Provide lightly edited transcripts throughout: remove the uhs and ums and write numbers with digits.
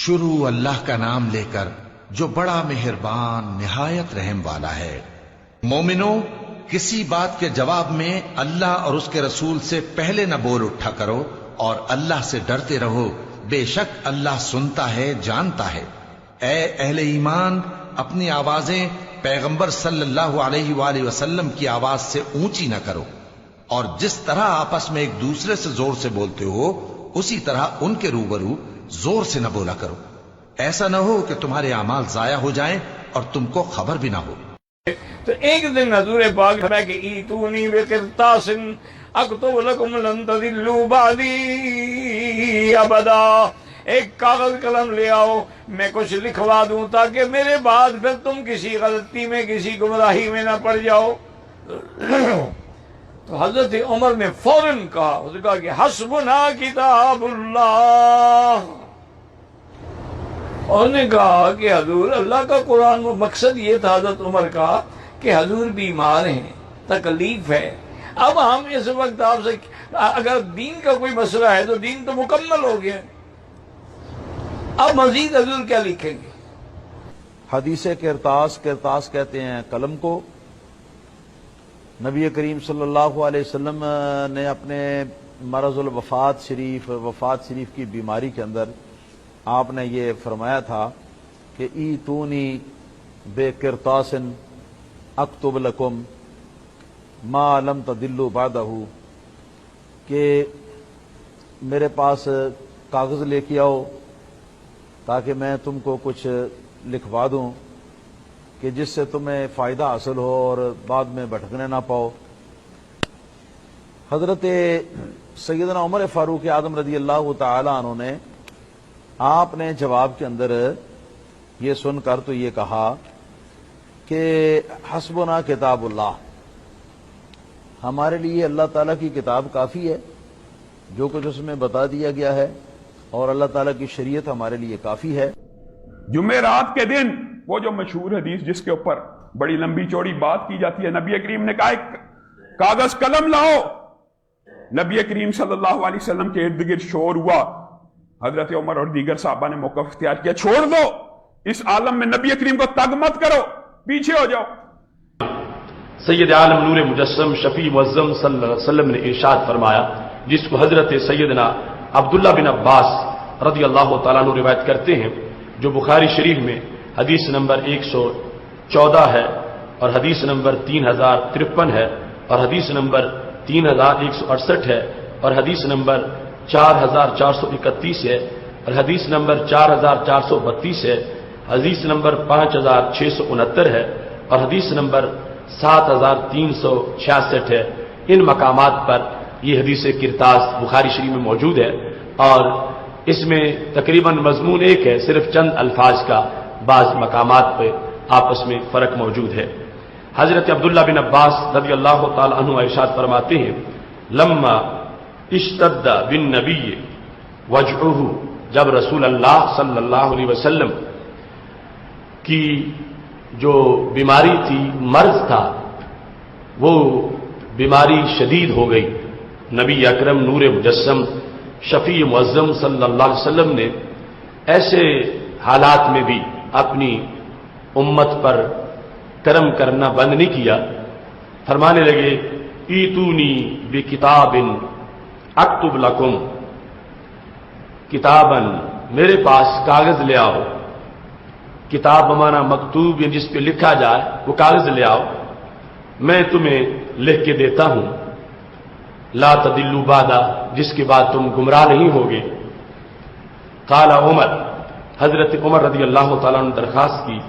شروع اللہ کا نام لے کر جو بڑا مہربان نہایت رحم والا ہے۔ مومنو، کسی بات کے جواب میں اللہ اور اس کے رسول سے پہلے نہ بول اٹھا کرو اور اللہ سے ڈرتے رہو، بے شک اللہ سنتا ہے، جانتا ہے۔ اے اہل ایمان، اپنی آوازیں پیغمبر صلی اللہ علیہ وآلہ وسلم کی آواز سے اونچی نہ کرو، اور جس طرح آپس میں ایک دوسرے سے زور سے بولتے ہو اسی طرح ان کے روبرو زور سے نہ بولا کرو، ایسا نہ ہو کہ تمہارے اعمال ضائع ہو جائیں اور تم کو خبر بھی نہ ہو۔ تو ایک دن حضور پاک فرمایا کہ ایتونی بقرطاس اکتب لکم لن تضلوا بعدی ابدا، ایک کاغذ قلم لے آؤ، میں کچھ لکھوا دوں تاکہ میرے بعد پھر تم کسی غلطی میں، کسی گمراہی میں نہ پڑ جاؤ۔ تو حضرت عمر نے فوراً کہا، اس نے کہا کہ حسبنا کتاب اللہ، اور نے کہا کہ حضور اللہ کا قرآن، وہ مقصد یہ تھا حضرت عمر کا کہ حضور بیمار ہیں، تکلیف ہے، اب ہم اس وقت آپ سے اگر دین کا کوئی مسئلہ ہے تو دین تو مکمل ہو گیا، اب مزید حضور کیا لکھیں گے؟ حدیث کرتاس کہتے ہیں قلم کو۔ نبی کریم صلی اللہ علیہ وسلم نے اپنے مرض الوفات شریف کی بیماری کے اندر آپ نے یہ فرمایا تھا کہ ایتونی بے کرتاس اکتب لکم ما لم تضلوا بعدہ، کہ میرے پاس کاغذ لے کے آؤ تاکہ میں تم کو کچھ لکھوا دوں کہ جس سے تمہیں فائدہ حاصل ہو اور بعد میں بھٹکنے نہ پاؤ۔ حضرت سیدنا عمر فاروق اعظم رضی اللہ تعالی عنہ نے آپ نے جواب کے اندر یہ سن کر تو یہ کہا کہ حسبنا کتاب اللہ، ہمارے لیے اللہ تعالیٰ کی کتاب کافی ہے، جو کچھ اس میں بتا دیا گیا ہے، اور اللہ تعالیٰ کی شریعت ہمارے لیے کافی ہے۔ جمعرات کے دن وہ جو مشہور حدیث جس کے اوپر بڑی لمبی چوڑی بات کی جاتی ہے، نبی کریم نے کہا ایک کاغذ قلم لاؤ، نبی کریم صلی اللہ علیہ وسلم کے ارد گرد شور ہوا، حضرت عمر اور دیگر صحابہ نے موقف اختیار کیا، چھوڑ دو اس عالم میں نبی کریم کو تگ مت کرو، پیچھے ہو جاؤ۔ سید عالم نور مجسم شفیع معظم صلی اللہ علیہ وسلم نے ارشاد فرمایا، جس کو حضرت سیدنا عبداللہ بن عباس رضی اللہ تعالیٰ عنہ روایت کرتے ہیں، جو بخاری شریف میں حدیث نمبر 114 ہے اور حدیث نمبر 3053 ہے اور حدیث نمبر 3168 ہے اور حدیث نمبر 4431 ہے اور حدیث نمبر 4432 ہے، حدیث نمبر 5669 ہے اور حدیث نمبر 7366 ہے۔ ان مقامات پر یہ حدیث کرتاس بخاری شریف میں موجود ہے اور اس میں تقریباً مضمون ایک ہے، صرف چند الفاظ کا بعض مقامات پہ آپس میں فرق موجود ہے۔ حضرت عبداللہ بن عباس رضی اللہ تعالی عنہ ارشاد فرماتے ہیں، لما اشتد بالنبی وجعہ، جب رسول اللہ صلی اللہ علیہ وسلم کی جو بیماری تھی، مرض تھا، وہ بیماری شدید ہو گئی، نبی اکرم نور مجسم شفیع معظم صلی اللہ علیہ وسلم نے ایسے حالات میں بھی اپنی امت پر کرم کرنا بند نہیں کیا، فرمانے لگے ایتونی بکتاب اکتب لکم، کتابن، میرے پاس کاغذ لے آؤ، کتاب بمانا مکتوب، یا جس پہ لکھا جائے وہ کاغذ لے آؤ، میں تمہیں لکھ کے دیتا ہوں، لا تضلوا بعد، جس کے بعد تم گمراہ نہیں ہوگے۔ قال عمر، حضرت عمر رضی اللہ تعالیٰ نے درخواست کی،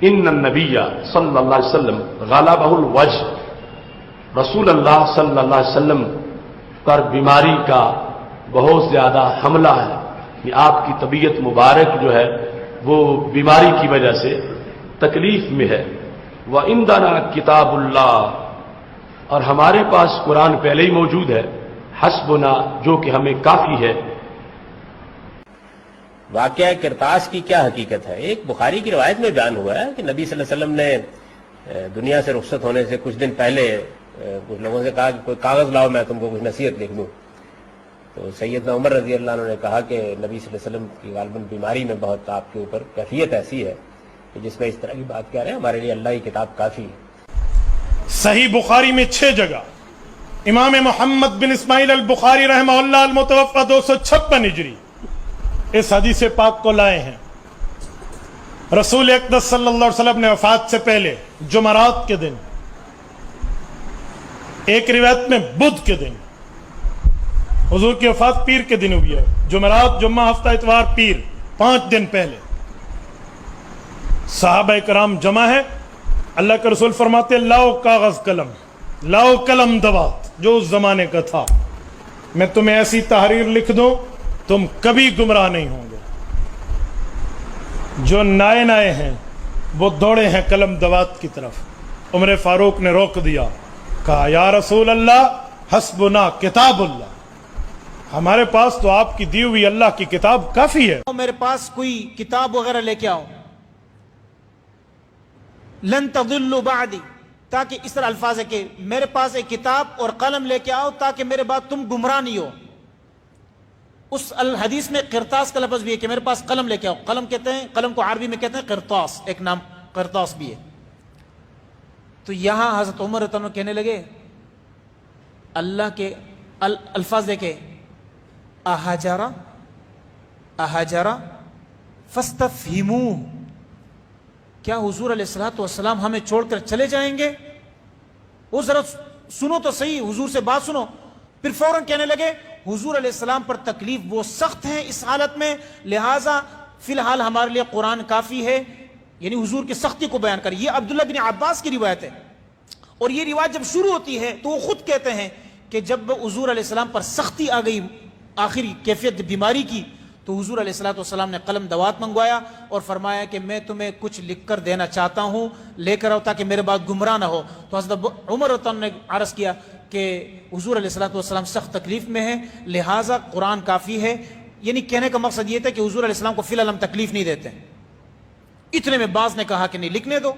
ان النبی صلی اللہ علیہ وسلم غلبہ الوجع، رسول اللہ صلی اللہ علیہ وسلم پر بیماری کا بہت زیادہ حملہ ہے، کہ آپ کی طبیعت مبارک جو ہے وہ بیماری کی وجہ سے تکلیف میں ہے۔ وعندنا کتاب اللہ، اور ہمارے پاس قرآن پہلے ہی موجود ہے، حسبنا، جو کہ ہمیں کافی ہے۔ واقعہ کرتاس کی کیا حقیقت ہے؟ ایک بخاری کی روایت میں بیان ہوا ہے کہ نبی صلی اللہ علیہ وسلم نے دنیا سے رخصت ہونے سے کچھ دن پہلے کچھ لوگوں سے کہا کہ کوئی کاغذ لاؤ، میں تم کو کچھ نصیحت لکھ دوں۔ تو سیدنا عمر رضی اللہ عنہ نے کہا کہ نبی صلی اللہ علیہ وسلم کی غالباً بیماری میں بہت آپ کے اوپر کیفیت ایسی ہے کہ جس میں اس طرح کی بات کہہ رہے ہیں، ہمارے لیے اللہ کی کتاب کافی ہے۔ صحیح بخاری میں 6 جگہ امام محمد بن اسماعیل البخاری رحمہ اللہ المتوفى 256 ہجری اس حدیث پاک کو لائے ہیں۔ رسول اقدس صلی اللہ علیہ وسلم نے وفات سے پہلے جمعرات کے دن، ایک روایت میں بدھ کے دن، حضور کی وفات پیر کے دن ہوئی ہے، جمعرات، جمعہ، ہفتہ، اتوار، پیر، 5 دن پہلے صحابہ کرام جمع ہے۔ اللہ کے رسول فرماتے ہیں لاؤ کاغذ قلم، لاؤ قلم دوات، جو اس زمانے کا تھا، میں تمہیں ایسی تحریر لکھ دوں تم کبھی گمراہ نہیں ہوں گے۔ جو نائے نائے ہیں وہ دوڑے ہیں قلم دوات کی طرف۔ عمر فاروق نے روک دیا، کہا یا رسول اللہ حسبنا کتاب اللہ، ہمارے پاس تو آپ کی دی ہوئی اللہ کی کتاب کافی ہے۔ میرے پاس کوئی کتاب وغیرہ لے کے آؤ، لن تضلوا بعدی، تاکہ اس طرح الفاظ ہے کہ میرے پاس ایک کتاب اور قلم لے کے آؤ تاکہ میرے بعد تم گمراہ نہیں ہو۔ اس الحدیث میں قرطاس کا لفظ بھی ہے کہ میرے پاس قلم لے کے آؤ۔ قلم کہتے ہیں، قلم کو عربی میں کہتے ہیں قرطاس، ایک نام قرطاس بھی ہے۔ تو یہاں حضرت عمر رضی اللہ عنہ کہنے لگے، اللہ کے الفاظ دیکھے، احجرا احجرا فاستفہموہ، کیا حضور علیہ الصلوۃ والسلام ہمیں چھوڑ کر چلے جائیں گے؟ وہ ذرا سنو تو صحیح، حضور سے بات سنو۔ پھر فوراً کہنے لگے حضور علیہ السلام پر تکلیف وہ سخت ہیں اس حالت میں، لہٰذا فی الحال ہمارے لیے قرآن کافی ہے، یعنی حضور کی سختی کو بیان کر۔ یہ عبداللہ بن عباس کی روایت ہے، اور یہ روایت جب شروع ہوتی ہے تو وہ خود کہتے ہیں کہ جب حضور علیہ السلام پر سختی آ گئی، آخری کیفیت بیماری کی، تو حضور علیہ السلام نے قلم دوات منگوایا اور فرمایا کہ میں تمہیں کچھ لکھ کر دینا چاہتا ہوں، لے کر آؤ تاکہ میرے بعد گمراہ نہ ہو۔ تو حضرت عمر رضی اللہ عنہ نے عرض کیا کہ حضور علیہ السلام سخت تکلیف میں ہیں، لہٰذا قرآن کافی ہے۔ یعنی کہنے کا مقصد یہ تھا کہ حضور علیہ السلام کو فی الحال ہم تکلیف نہیں دیتے۔ اتنے میں بعض نے کہا کہ نہیں لکھنے دو،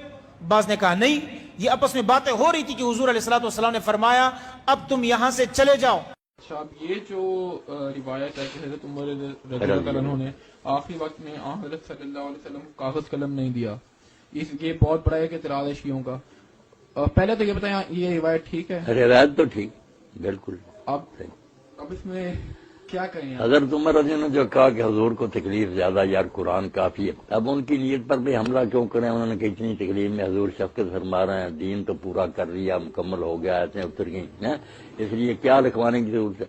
بعض نے کہا نہیں۔ یہ آپس میں باتیں ہو رہی تھی کہ حضور علیہ السلام نے فرمایا اب تم یہاں سے چلے جاؤ۔ اچھا، اب یہ جو روایت ہے کہ حضرت عمر رضی اللہ عنہ نے آخری وقت میں حضرت صلی اللہ علیہ وسلم کو کاغذ قلم نہیں دیا، یہ بہت بڑا ایک اعتراض ہے شیعوں کا۔ پہلے تو یہ بتائیں یہ روایت ٹھیک ہے؟ روایت تو ٹھیک، بالکل۔ اب اس میں کیا کہیں؟ حضرت عمر رضی اللہ عنہ نے جو کہا کہ حضور کو تکلیف زیادہ، یار قرآن کافی ہے، اب ان کی نیت پر بھی حملہ کیوں کریں؟ انہوں نے کہا اتنی تکلیف میں حضور شفقت فرما رہے ہیں، دین تو پورا کر لیا، مکمل ہو گیا، ایسے اتر گئی، اس لیے کیا لکھوانے کی ضرورت ہے؟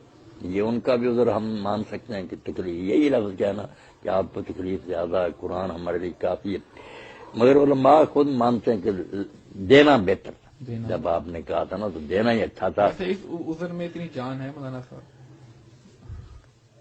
یہ ان کا بھی عذر ہم مان سکتے ہیں کہ تکلیف، یہی لفظ کہنا کہ آپ کو تکلیف زیادہ ہے، قرآن ہمارے لیے کافی ہے، مگر علماء خود مانتے ہیں کہ دینا بہتر تھا۔ جب آپ نے کہا تھا نا تو دینا ہی اچھا تھا۔ اس عذر میں اتنی جان ہے مولانا صاحب؟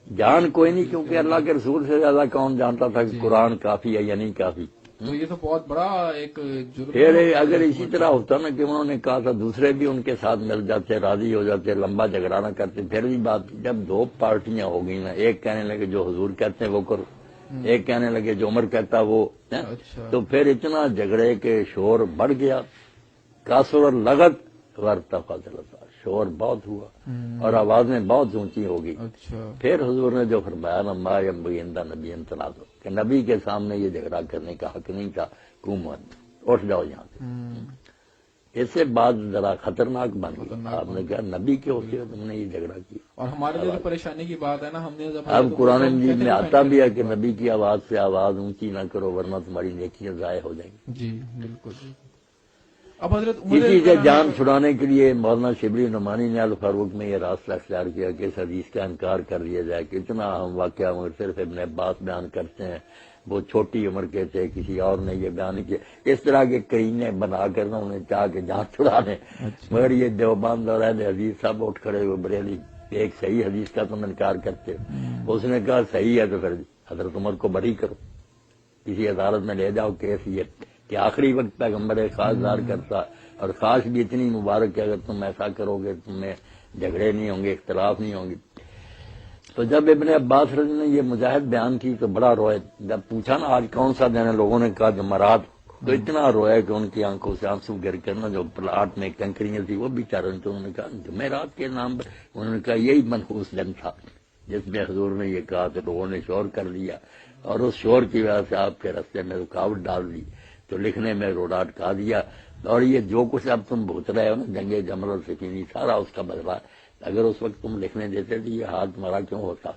جان کوئی نہیں، کیونکہ اللہ کے رسول سے زیادہ کون جانتا تھا کہ قرآن کافی ہے یا نہیں کافی۔ تو یہ تو بہت بڑا ایک جرم۔ پھر اگر اسی طرح ہوتا نا کہ انہوں نے کہا تھا دوسرے بھی ان کے ساتھ مل جاتے، راضی ہو جاتے، لمبا جھگڑا نہ کرتے، پھر بھی بات، جب دو پارٹیاں ہو گئی نا، ایک کہنے لگے جو حضور کہتے ہیں وہ کرو، ایک کہنے لگے جو عمر کہتا وہ، تو پھر اتنا جھگڑے کے شور بڑھ گیا، کاسر لغت ورتفع جلتا، شور بہت ہوا اور آوازیں بہت اونچی ہو گئی۔ پھر حضور نے جو فرمایا نا ما ينبغي عند نبی تنازع، کہ نبی کے سامنے یہ جھگڑا کرنے کا حق نہیں تھا، حکومت اٹھ جاؤ یہاں سے۔ اس سے بات ذرا خطرناک بن گئی، آپ نے کہا نبی کے ہوتے ہوئے تم نے یہ جھگڑا کیا۔ اور ہمارے لیے پریشانی کی بات ہے نا، ہم نے اب قرآن مجید میں آتا بھی ہے کہ نبی کی آواز سے آواز اونچی نہ کرو ورنہ تمہاری نیکیاں ضائع ہو جائیں گی۔ جی بالکل۔ اب حضرت اسی سے جان چھڑانے کے لیے مولانا شبلی نعمانی نے الفاروق میں یہ راستہ اختیار کیا کہ اس حدیث کا انکار کر دیا جائے کہ اتنا اہم واقعہ مگر صرف ابن عباس بیان کرتے ہیں، وہ چھوٹی عمر کے تھے، کسی اور نے یہ بیان کیا، اس طرح کے کرینے بنا کر نہ انہیں چاہ کے جان چھڑا دیں۔ مگر یہ دیوبند اور اہل حدیث سب اٹھ کھڑے ہوئے، بریلی ایک صحیح حدیث کا تم انکار کرتے ہو۔ اس نے کہا صحیح ہے تو پھر حضرت عمر کو بری کرو، کسی عدالت میں لے جاؤ کیس یہ کہ آخری وقت پیغمبر خاص ظاہر کرتا، اور خاص بھی اتنی مبارک ہے، اگر تم ایسا کرو گے تمہیں جھگڑے نہیں ہوں گے، اختلاف نہیں ہوں گے۔ تو جب ابن عباس رضی نے یہ مجاہد بیان کی تو بڑا روئے، جب پوچھا نا آج کون سا دن ہے، لوگوں نے کہا جمعرات، تو اتنا روئے کہ ان کی آنکھوں سے آنسو گر کر نا جو پلاٹ میں کنکریاں تھی وہ بھی چارن، تو انہوں نے کہا جمعرات کے نام پر، انہوں نے کہا یہی منحوس دن تھا، جس میں حضور نے یہ کہا تو لوگوں نے شور کر لیا، اور اس شور کی وجہ سے آپ کے راستے میں رکاوٹ ڈال دی، تو لکھنے میں روڈا اٹکا دیا۔ اور یہ جو کچھ اب تم بھوت رہے ہو نا، جنگ جمل اور سکینی، سارا اس کا بدلہ ہے۔ اگر اس وقت تم لکھنے دیتے تو یہ حال تمہارا کیوں ہوتا؟